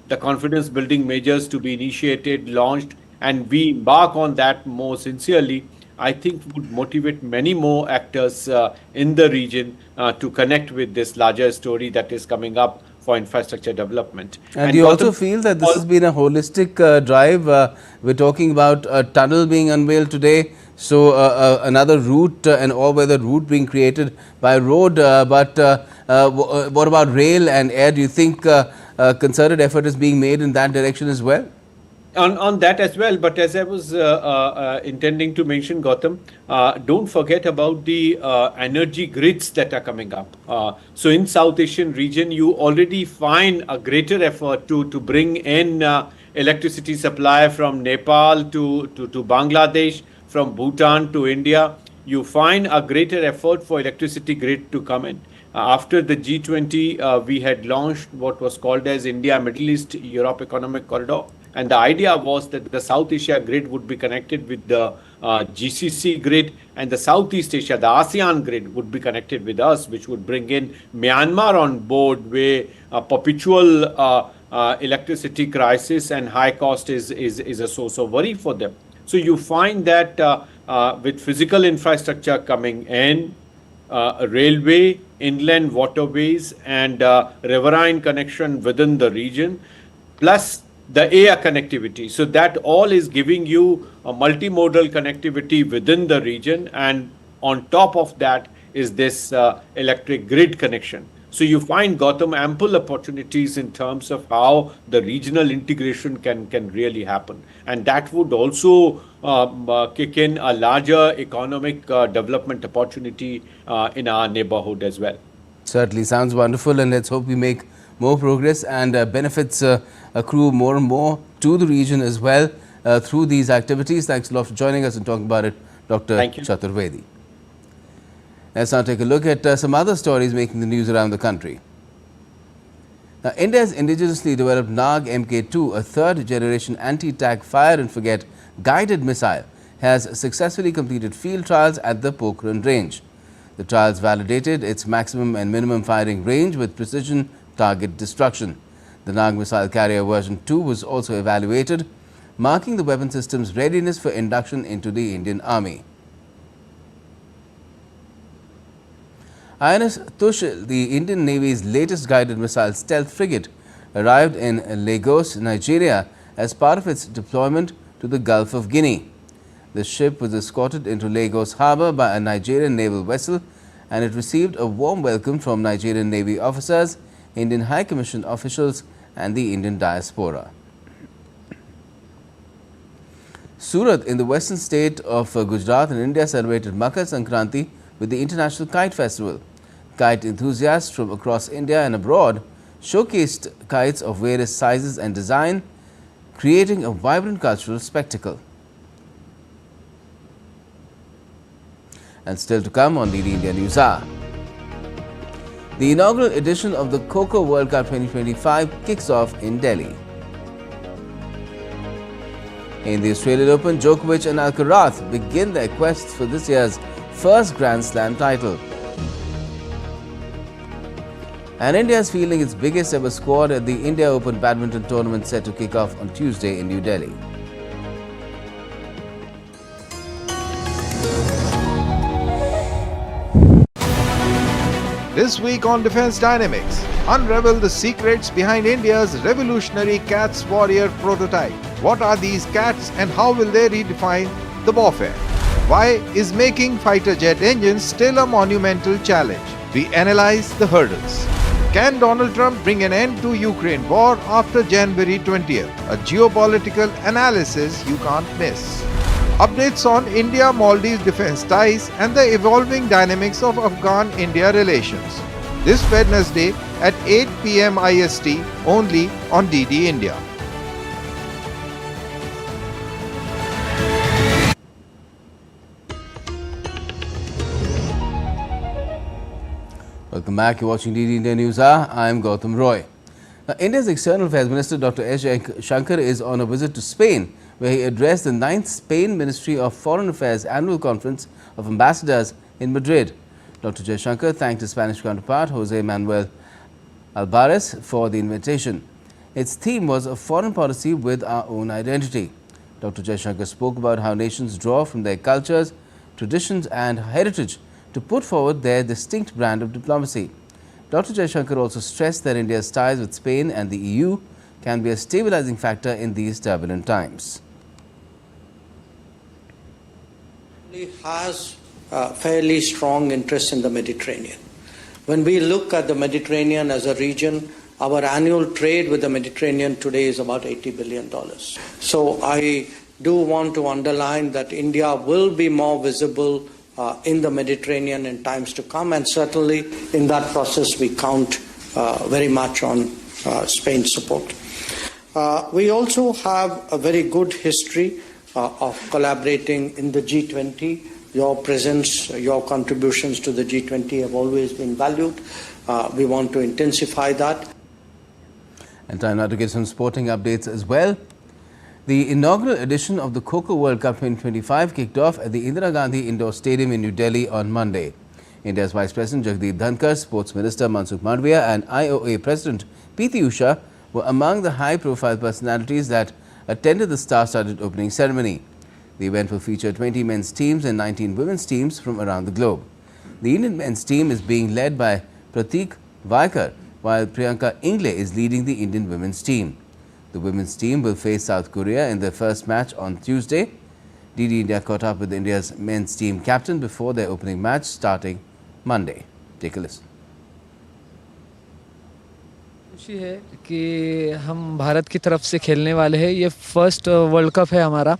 the confidence-building measures to be initiated, launched, and we embark on that more sincerely, I think would motivate many more actors in the region to connect with this larger story that is coming up for infrastructure development. And do you also feel that this has been a holistic drive? We're talking about a tunnel being unveiled today, so another route, an all-weather route being created by road, but what about rail and air? Do you think concerted effort is being made in that direction as well? On that as well, but as I was intending to mention, Gautam, don't forget about the energy grids that are coming up. So in South Asian region, you already find a greater effort to bring in electricity supply from Nepal to Bangladesh, from Bhutan to India. You find a greater effort for electricity grid to come in. After the G20, we had launched what was called as India Middle East Europe Economic Corridor. And the idea was that the South Asia grid would be connected with the GCC grid, and the Southeast Asia, the ASEAN grid, would be connected with us, which would bring in Myanmar on board, where a perpetual electricity crisis and high cost is a source of worry for them. So you find that with physical infrastructure coming in, railway, inland waterways, and riverine connection within the region, plus the air connectivity. So that all is giving you a multimodal connectivity within the region, and on top of that is this electric grid connection. So you find, Gautam, ample opportunities in terms of how the regional integration can really happen. And that would also kick in a larger economic development opportunity in our neighborhood as well. Certainly sounds wonderful, and let's hope we make more progress and benefits accrue more and more to the region as well through these activities. Thanks a lot for joining us and talking about it, Dr. Chaturvedi. Let's now take a look at some other stories making the news around the country. Now, India's indigenously developed Nag Mk2, a third-generation anti-tank fire-and-forget guided missile, has successfully completed field trials at the Pokhran range. The trials validated its maximum and minimum firing range with precision target destruction. The Nag missile carrier version 2 was also evaluated, marking the weapon system's readiness for induction into the Indian Army. INS Tushil, the Indian Navy's latest guided missile stealth frigate, arrived in Lagos, Nigeria as part of its deployment to the Gulf of Guinea. The ship was escorted into Lagos harbour by a Nigerian naval vessel, and it received a warm welcome from Nigerian Navy officers, Indian High Commission officials and the Indian diaspora. Surat in the western state of Gujarat in India celebrated Makar Sankranti with the International Kite Festival. Kite enthusiasts from across India and abroad showcased kites of various sizes and design, creating a vibrant cultural spectacle. And still to come on DD India NewsHour. The inaugural edition of the Kho-Kho World Cup 2025 kicks off in Delhi. In the Australian Open, Djokovic and Alcaraz begin their quest for this year's first Grand Slam title. And India is fielding its biggest ever squad at the India Open badminton tournament set to kick off on Tuesday in New Delhi. This week on Defense Dynamics, unravel the secrets behind India's revolutionary CATS warrior prototype. What are these CATS and how will they redefine the warfare? Why is making fighter jet engines still a monumental challenge? We analyze the hurdles. Can Donald Trump bring an end to Ukraine war after January 20th? A geopolitical analysis you can't miss. Updates on India-Maldives defense ties and the evolving dynamics of Afghan-India relations. This Wednesday at 8 PM IST only on DD India. Welcome back. You're watching DD India NewsHour. I'm Gautam Roy. Now, India's External Affairs Minister Dr. S. Shankar is on a visit to Spain, where he addressed the 9th Spain Ministry of Foreign Affairs Annual Conference of Ambassadors in Madrid. Dr. Jaishankar thanked his Spanish counterpart, Jose Manuel Alvarez, for the invitation. Its theme was a foreign policy with our own identity. Dr. Jaishankar spoke about how nations draw from their cultures, traditions and heritage to put forward their distinct brand of diplomacy. Dr. Jaishankar also stressed that India's ties with Spain and the EU can be a stabilizing factor in these turbulent times. Has a fairly strong interest in the Mediterranean. When we look at the Mediterranean as a region, our annual trade with the Mediterranean today is about $80 billion. So I do want to underline that India will be more visible in the Mediterranean in times to come, and certainly in that process we count very much on Spain's support. We also have a very good history of collaborating in the G20. Your presence, your contributions to the G20 have always been valued. We want to intensify that. And time now to get some sporting updates as well. The inaugural edition of the Kho-Kho World Cup 2025 kicked off at the Indira Gandhi Indoor Stadium in New Delhi on Monday. India's Vice President Jagdeep Dhankar, Sports Minister Mansukh Mandavia and IOA President Preeti Usha were among the high-profile personalities that attended the star-studded opening ceremony. The event will feature 20 men's teams and 19 women's teams from around the globe. The Indian men's team is being led by Pratik Vaikar, while Priyanka Ingle is leading the Indian women's team. The women's team will face South Korea in their first match on Tuesday. DD India caught up with India's men's team captain before their opening match starting Monday. Take a listen. खुशी है कि हम भारत की तरफ से खेलने वाले हैं। ये फर्स्ट वर्ल्ड कप है हमारा,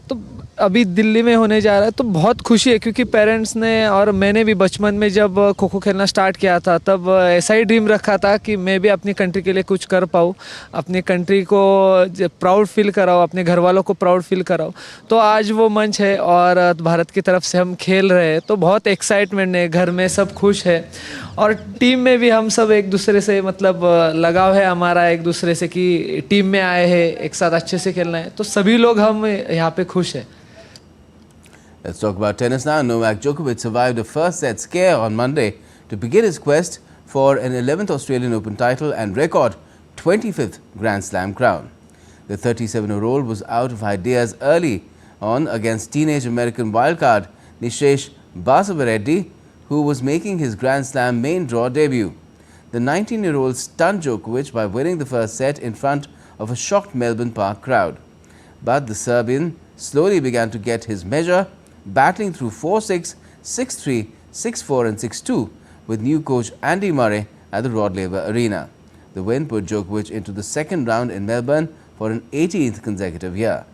तो अभी दिल्ली में होने जा रहा है, तो बहुत खुशी है क्योंकि पेरेंट्स ने और मैंने भी बचपन में जब खो खो खेलना स्टार्ट किया था तब ऐसा ही ड्रीम रखा था कि मैं भी अपनी कंट्री के लिए कुछ कर पाऊँ, अपनी कंट्री को प्राउड फील कराऊँ, अपने घर वालों को प्राउड फील कराऊँ। तो आज वो मंच है और भारत की तरफ से हम खेल रहे हैं, तो बहुत एक्साइटमेंट है, घर में सब खुश है और टीम में भी हम सब एक दूसरे से मतलब लगाव है हमारा एक दूसरे से कि टीम में आए हैं, एक साथ अच्छे से खेलना है, तो सभी लोग हम यहाँ पे खुश हैं। Let's talk about tennis now. Novak Djokovic survived a first set scare on Monday to begin his quest for an 11th Australian Open title and record 25th Grand Slam crown. The 37-year-old was out of ideas early on against teenage American wildcard Nishesh Basavareddy, who was making his Grand Slam main draw debut. The 19-year-old stunned Djokovic by winning the first set in front of a shocked Melbourne Park crowd. But the Serbian slowly began to get his measure, battling through 4-6, 6-3, 6-4 and 6-2 with new coach Andy Murray at the Rod Laver Arena. The win put Djokovic into the second round in Melbourne for an 18th consecutive year.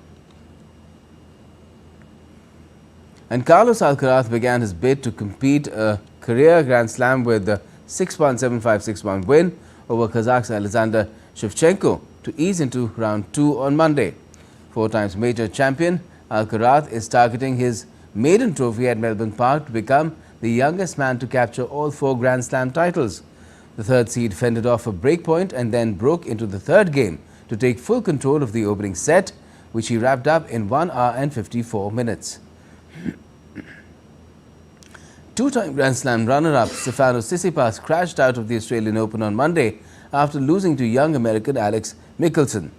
And Carlos Alcaraz began his bid to compete a career Grand Slam with the 6-1, 7-5, 6-1 win over Kazakh's Alexander Shevchenko to ease into round 2 on Monday. 4 times major champion Alcaraz is targeting his maiden trophy at Melbourne Park to become the youngest man to capture all 4 Grand Slam titles. The third seed fended off a breakpoint and then broke into the third game to take full control of the opening set, which he wrapped up in 1 hour and 54 minutes. 2-time Grand Slam runner-up Stefanos Tsitsipas crashed out of the Australian Open on Monday after losing to young American Alex Michelsen.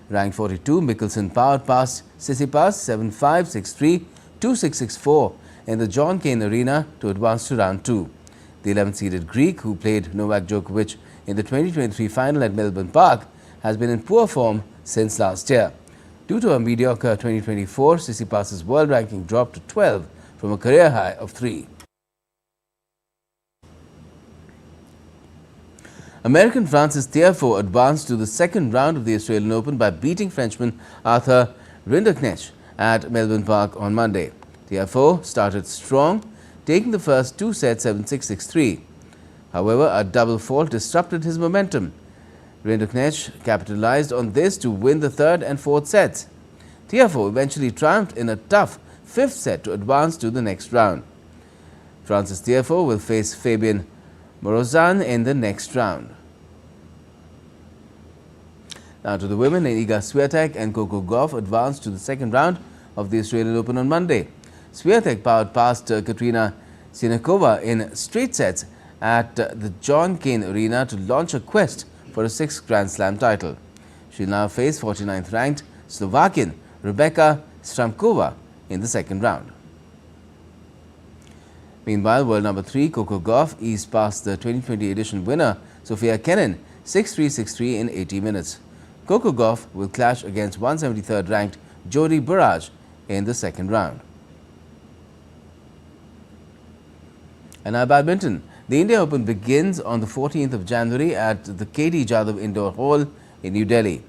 Ranked 42, Michelsen powered past Tsitsipas 7-5, 6-3, 2-6, 6-4 in the John Cain Arena to advance to round 2. The 11th-seeded Greek, who played Novak Djokovic in the 2023 final at Melbourne Park, has been in poor form since last year. Due to a mediocre 2024, Tsitsipas's world ranking dropped to 12 from a career high of 3. American Francis Tiafoe advanced to the second round of the Australian Open by beating Frenchman Arthur Rinderknecht at Melbourne Park on Monday. Tiafoe started strong, taking the first 2 sets 7-6, 6-3. However, a double fault disrupted his momentum. Rinderknecht capitalized on this to win the third and fourth sets. Tiafoe eventually triumphed in a tough 5th set to advance to the next round. Francis Tiafoe will face Fabian Morozan in the next round. Now to the women, Iga Swiatek and Coco Gauff advanced to the second round of the Australian Open on Monday. Swiatek powered past Katrina Sinakova in straight sets at the John Cain Arena to launch a quest for a 6th Grand Slam title. She'll now face 49th ranked Slovakian Rebeka Stramkova in the second round. Meanwhile, world number 3 Coco Gauff eased past the 2020 edition winner Sofia Kenin 6-3, 6-3 in 80 minutes. Coco Gauff will clash against 173rd ranked Jodi Barrage in the second round. And now badminton. The India Open begins on the 14th of January at the KD Jadhav Indoor Hall in New Delhi.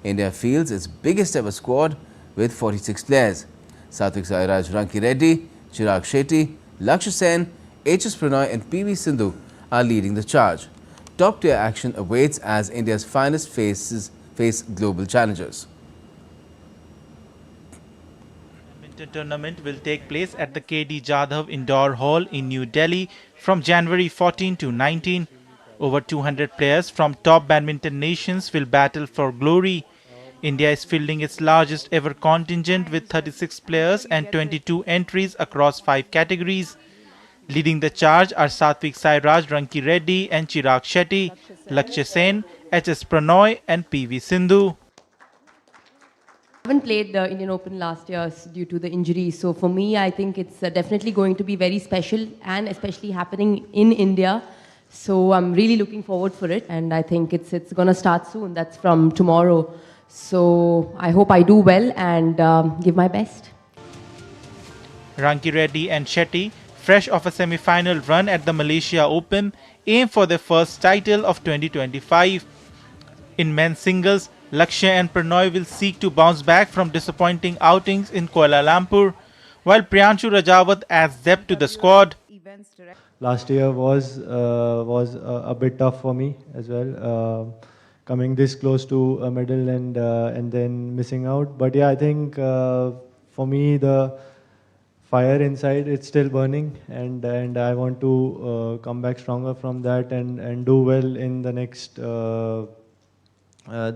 India fields its biggest ever squad with 46 players. Satvik Sairaj Rankireddy, Chirag Shetty, Lakshya Sen, HS Pranoy and PV Sindhu are leading the charge. Top-tier action awaits as India's finest face global challengers. The tournament will take place at the KD Jadhav Indoor Hall in New Delhi from January 14 to 19. Over 200 players from top badminton nations will battle for glory. India is fielding its largest ever contingent with 36 players and 22 entries across 5 categories. Leading the charge are Satvik Sairaj Rankireddy and Chirag Shetty, Lakshya Sen, HS Pranoy and PV Sindhu. I haven't played the Indian Open last year due to the injury, so for me I think it's definitely going to be very special and especially happening in India. So I'm really looking forward for it, and I think it's going to start soon. That's from tomorrow. So I hope I do well and give my best. Rankireddy and Shetty, fresh off a semi-final run at the Malaysia Open, aim for their first title of 2025. In men's singles, Lakshya and Pranoy will seek to bounce back from disappointing outings in Kuala Lumpur, while Priyanshu Rajawat adds depth to the squad. Last year was a bit tough for me as well, coming this close to a medal and then missing out. But yeah, I think for me the fire inside, it's still burning, and I want to come back stronger from that and do well in the next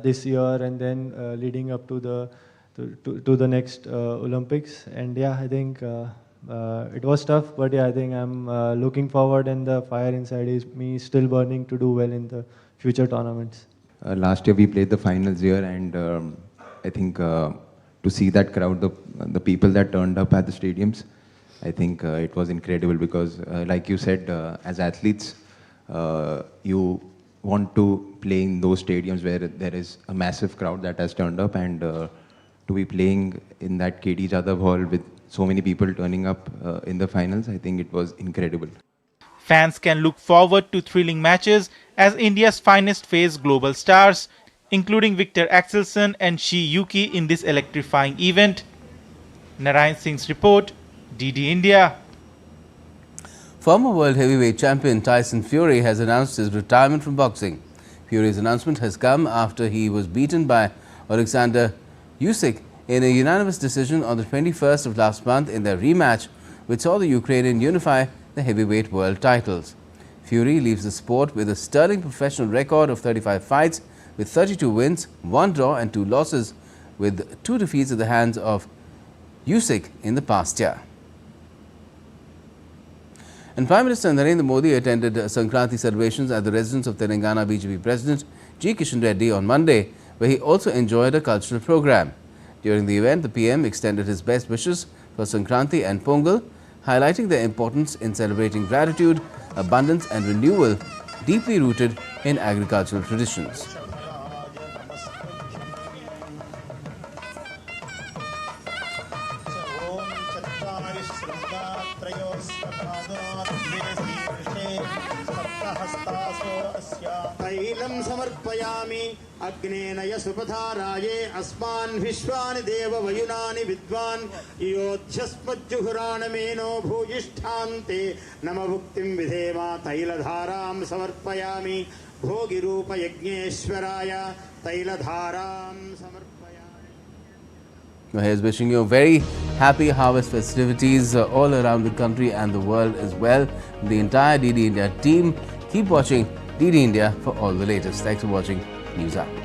this year, and then leading up to the next Olympics. And yeah, I think it was tough, but yeah, I think I'm looking forward, and the fire inside is me still burning to do well in the future tournaments. Last year we played the finals here, and I think to see that crowd, the people that turned up at the stadiums, I think it was incredible, because like you said, as athletes, you want to play in those stadiums where there is a massive crowd that has turned up, and to be playing in that KD Jadhav Hall with so many people turning up in the finals, I think it was incredible. Fans can look forward to thrilling matches as India's finest face global stars, including Victor Axelsen and Shi Yuki in this electrifying event. Narayan Singh's report, DD India. Former world heavyweight champion Tyson Fury has announced his retirement from boxing. Fury's announcement has come after he was beaten by Alexander Usyk in a unanimous decision on the 21st of last month in their rematch, which saw the Ukrainian unify the heavyweight world titles. Fury leaves the sport with a sterling professional record of 35 fights with 32 wins, 1 draw and 2 losses, with 2 defeats at the hands of Usyk in the past year. And Prime Minister Narendra Modi attended Sankranti celebrations at the residence of Telangana BJP President G. Kishan Reddy on Monday, where he also enjoyed a cultural program. During the event, the PM extended his best wishes for Sankranti and Pongal, highlighting their importance in celebrating gratitude, abundance and renewal deeply rooted in agricultural traditions. तैलं समर्पयामि अग्नेन यसुपधाराये अस्मान् विश्वानि देव वयुनानि विद्वान् योध्यस्मज्जुहुराणमेनो भूयिष्ठान्ते नमभुक्तिं विधेमा तैलधारां समर्पयामि भोगिरूपयज्ञेश्वराय तैलधारां समर्पयामि. Here's wishing you a very happy harvest festivities all around the country and the world as well. The entire DD India team, keep watching DD India for all the latest. Thanks for watching NewsHour.